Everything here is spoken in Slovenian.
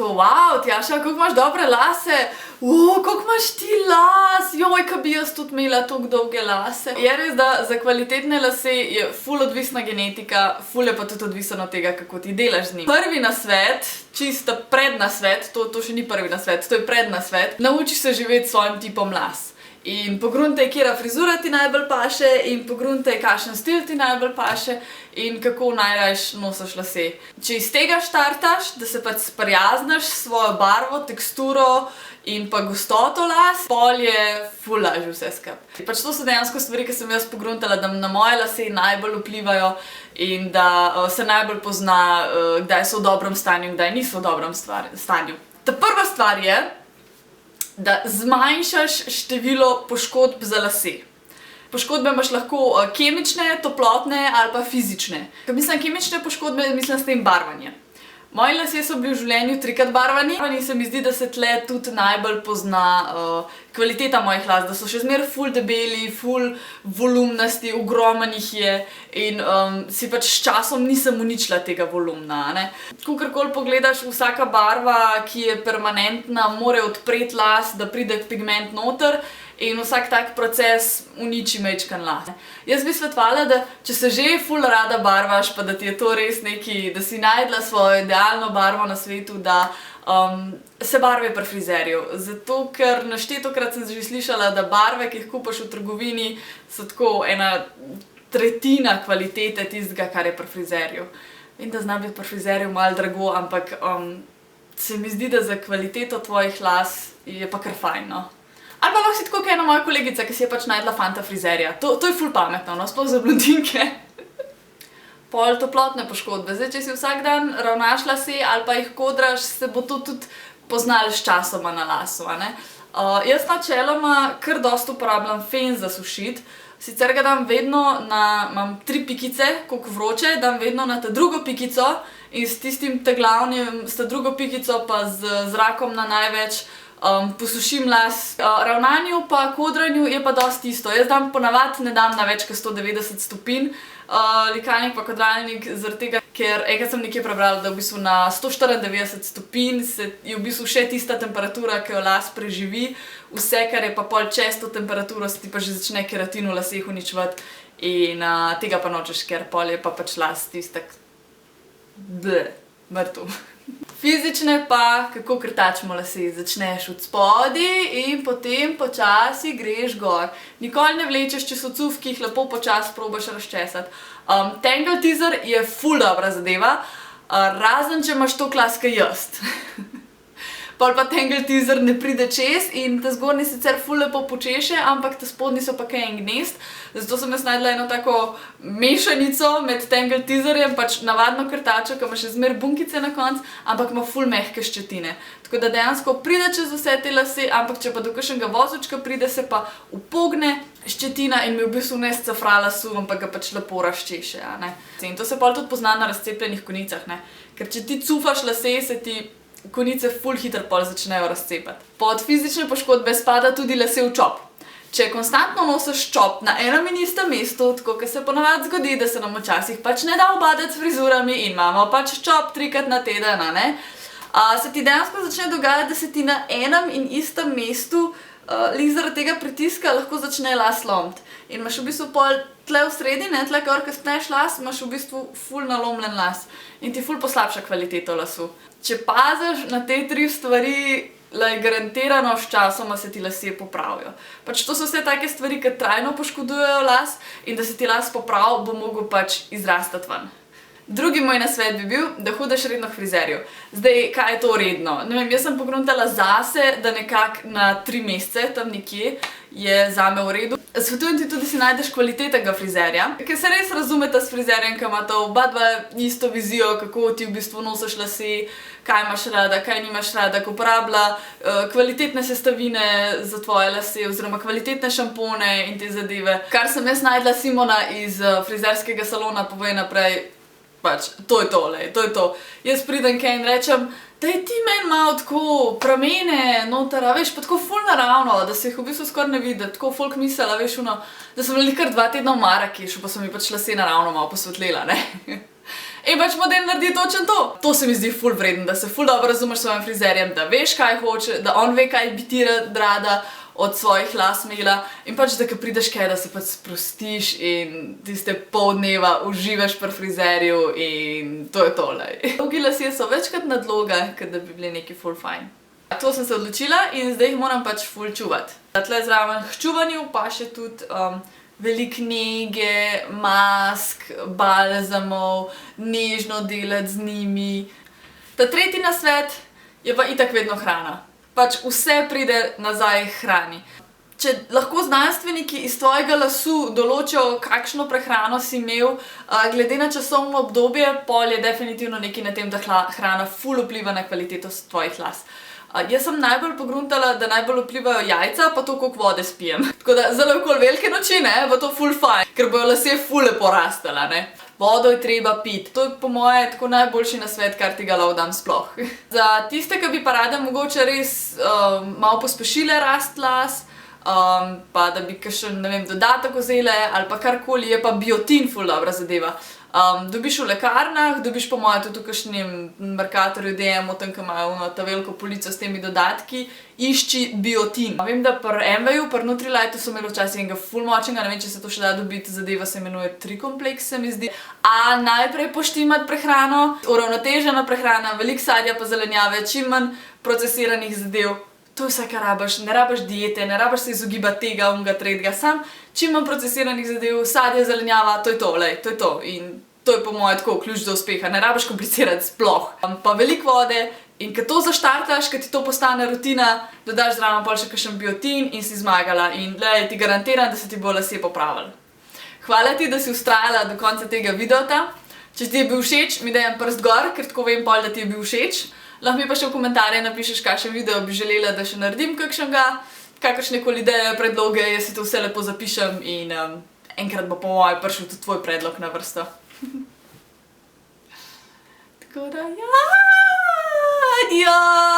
tako, wow, Tjaša, kako imaš dobre lase, kako imaš ti las, joj, ka bi jaz tudi imela toliko dolge lase. Je res, da za kvalitetne lase je ful odvisna genetika, ful je pa tudi odvisno od tega, kako ti delaš z njim. Prvi nasvet, čisto prednasvet, to še ni prvi nasvet, to je prednasvet, naučiš se živeti s svojim tipom las. In pogruntaj, katera frizura ti najbolj paše, in pogruntaj, kakšen stil ti najbolj paše in kako najrajš nosiš lase. Če iz tega štartaš, da se pač sprijaznaš s svojo barvo, teksturo in pa gostoto las, pol je ful lažje vse skupaj. Pač to so dejansko stvari, ki sem jaz pogruntala, da na moje lase najbolj vplivajo in da se najbolj pozna, kdaj so v dobrem stanju in kdaj niso v dobrem stanju. Ta prva stvar je, da zmanjšaš število poškodb za lase. Poškodbe imaš lahko kemične, toplotne ali pa fizične. Ko mislim kemične poškodbe, mislim s tem barvanje. Moji lasje so bili v življenju trikrat barvani in se mi zdi, da se tle tudi najbolj pozna kvaliteta mojih las, da so še zmeraj ful debeli, ful volumnasti, ogromen jih je in si pač s časom nisem uničila tega volumna, ne. Kakorkoli pogledaš, vsaka barva, ki je permanentna, mora odpreti las, da pride pigment noter in vsak tak proces uniči majčken las. Jaz bi svetovala, da če se že ful rada barvaš, pa da ti je to res neki, da si najdla svojo idealno barvo na svetu, da se barvi pri frizerju. Zato, ker naštetokrat sem že slišala, da barve, ki jih kupaš v trgovini, so tako ena tretjina kvalitete tistega, kar je pri frizerju. In da zna biti pri frizerju malo drago, ampak se mi zdi, da za kvaliteto tvojih las je pa kar fajn, no. Ali pa lahko si tako kot ena moja kolegica, ki si je pač najdla fanta frizerja. To je ful pametno, no, sploh za blondinke. Pol toplotne poškodbe. Zdaj, če si vsak dan ravnaš lase ali pa jih kodraš, se bo to tudi poznalo s časoma na lasu, a ne. Jaz načeloma kar dosti uporabljam fen za sušiti. Sicer ga dam vedno imam 3 pikice, koliko vroče, dam vedno na ta drugo pikico in s tistim glavnim, s ta drugo pikico pa z zrakom na največ posušim las. Ravnanju pa kodranju je pa dosti isto. Jaz dam ponavadi ne dam na več kot 190 stopinj, likalnik pa kodralnik, zaradi tega, ker enkrat sem nekje prebrala, da v bistvu na 194 stopinj je v bistvu še tista temperatura, ki jo las preživi, vse, kar je pa pol čez to temperaturo, se ti pa že začne keratin v laseh uničevati in tega pa nočeš, ker pol je pa pač las tistak mrtev. Fizične pa, kako krtačimo lase, začneš od spodaj in potem počasi greš gor. Nikoli ne vlečeš, če so cufki, jih lepo počasi probaš razčesati. Tangle teaser je ful dobra zadeva, razen če imaš toliko las kot jaz. Pol pa tangle teaser ne pride čez in ta zgornji sicer ful lepo počeše, ampak ta spodnji so pa kaj en gnezd. Zato sem jaz najdla eno tako mešanico med tangle teaserjem, pač navadno krtačo, ki ima še zmer bunkice na koncu, ampak ima ful mehke ščetine. Tako da dejansko pride čez vse te lase, ampak če pa do kakšnega vozučka pride, se pa upogne ščetina in mi v bistvu ne scefra lasu, ampak ga pač lepo razčeše, a ne. In to se pol tudi pozna na razcepljenih konicah, ne. Ker če ti cufaš lase, se ti konice ful hitro pol začnejo razcepati. Pod fizične poškodbe spada tudi lase v čop. Če konstantno nosiš čop na enem in istem mestu, tako kot se ponavadi zgodi, da se nam včasih pač ne da ubadati s frizurami in imamo pač čop 3-krat na teden, a ne, se ti dejansko začne dogajati, da se ti na enem in istem mestu lih zaradi tega pritiska lahko začne las lomiti. In imaš v bistvu pol tle v sredi, ne, tle kar spneš las, imaš v bistvu ful nalomljen las in ti ful poslabša kvaliteto lasu. Če paziš na te 3 stvari, garantirano s časoma se ti lasje popravijo. Pač to so vse take stvari, ki trajno poškodujejo las in da se ti las popravi, bo mogel pač izrastati ven. Drugi moj nasvet bi bil, da hodiš redno k frizerju. Zdaj, kaj je to redno? Ne vem, jaz sem pogruntala zase, da nekako na 3 mesece, tam nekje, je zame v redu. Svetujem ti tudi, da si najdeš kvalitetnega frizerja, ker se res razumeta s frizerjem, ki imata oba dva isto vizijo, kako ti v bistvu nosiš lase, kaj imaš rada, kaj nimaš rada, ko uporablja kvalitetne sestavine za tvoje lase oziroma kvalitetne šampone in te zadeve. Kar sem jaz najdla Simona iz frizerskega salona, povej naprej, pač, to je to, lej, to je to. Jaz pridem kaj in rečem, daj ti meni malo tako pramene noter, a veš, pa tako ful naravno, da se jih v bistvu skoraj ne vidi, tako folk misel, a veš, da sem bila kar 2 tedna v Marakešu, pa so mi pač lase naravno malo posvetlila, ne. In pač model naredi točno to. To se mi zdi ful vreden, da se ful dobro razumeš s svojim frizerjem, da veš, kaj hoče, da on ve, kaj bi ti rada od svojih las imela in pač, da ko prideš kaj, da se pač sprostiš in tiste pol dneva uživaš pri frizerju in to je tole. Dolgi lasje so večkrat nadloga, kot da bi bili neki ful fajn. To sem se odločila in zdaj jih moram pač ful čuvati. Tle zraven k čuvanju pa še tudi veliko nege, mask, balzamov, nežno delati z njimi. Ta tretji nasvet je pa itak vedno hrana. Pač vse pride nazaj k hrani. Če lahko znanstveniki iz tvojega lasu določijo, kakšno prehrano si imel, glede na časovno obdobje, pol je definitivno nekaj na tem, da hrana ful vpliva na kvaliteto tvojih las. Jaz sem najbolj pogruntala, da najbolj vplivajo jajca, pa to, koliko vode spijem. Tako da zelo okoli velike noči, ne, bo to ful fajn, ker bojo lasje ful lepo rastala, ne. Vodo je treba piti. To je po moje tako najboljši nasvet, kar ti ga lahko dam sploh. Za tiste, ki bi pa rade mogoče res malo pospešile rast las, pa da bi kakšen, ne vem, dodatek vzele ali pa karkoli, je pa biotin ful dobra zadeva. Dobiš v lekarnah, dobiš po moje tudi v kakšnem Mercatorju, DM-u, tam, ki imajo ta veliko polico s temi dodatki, išči biotin. Vem, da pri MV-ju, pri Nutrilite so imeli včasih enega ful močnega, ne vem, če se to še da dobiti, zadeva se imenuje Trikompleks, se mi zdi. A najprej poštimati prehrano, uravnotežena prehrana, veliko sadja pa zelenjave, čim manj procesiranih zadev. To je vse, kar rabiš, ne rabiš diete, ne rabiš se izogibati tega, onega, tretjega, sam čim manj procesiranih zadev, sadje, zelenjava, to je to, lej, to je to. In to je po moje tako ključ do uspeha, ne rabiš komplicirati sploh. Pa veliko vode in ko to zaštartaš, ko ti to postane rutina, dodaš zraven pol še kakšen biotin in si zmagala in lej, ti garantiram, da se ti bo lasje popravili. Hvala ti, da si vztrajala do konca tega videota. Če ti je bil všeč, mi daj en prst gor, ker tako vem pol, da ti je bil všeč. Lahko mi pa še v komentarje napišeš, kakšen video bi želela, da še naredim kakšnega, kakršnekoli ideje, predloge, jaz si to vse lepo zapišem in enkrat bo po moje prišel tudi tvoj predlog na vrsto. Tako da ja, adios!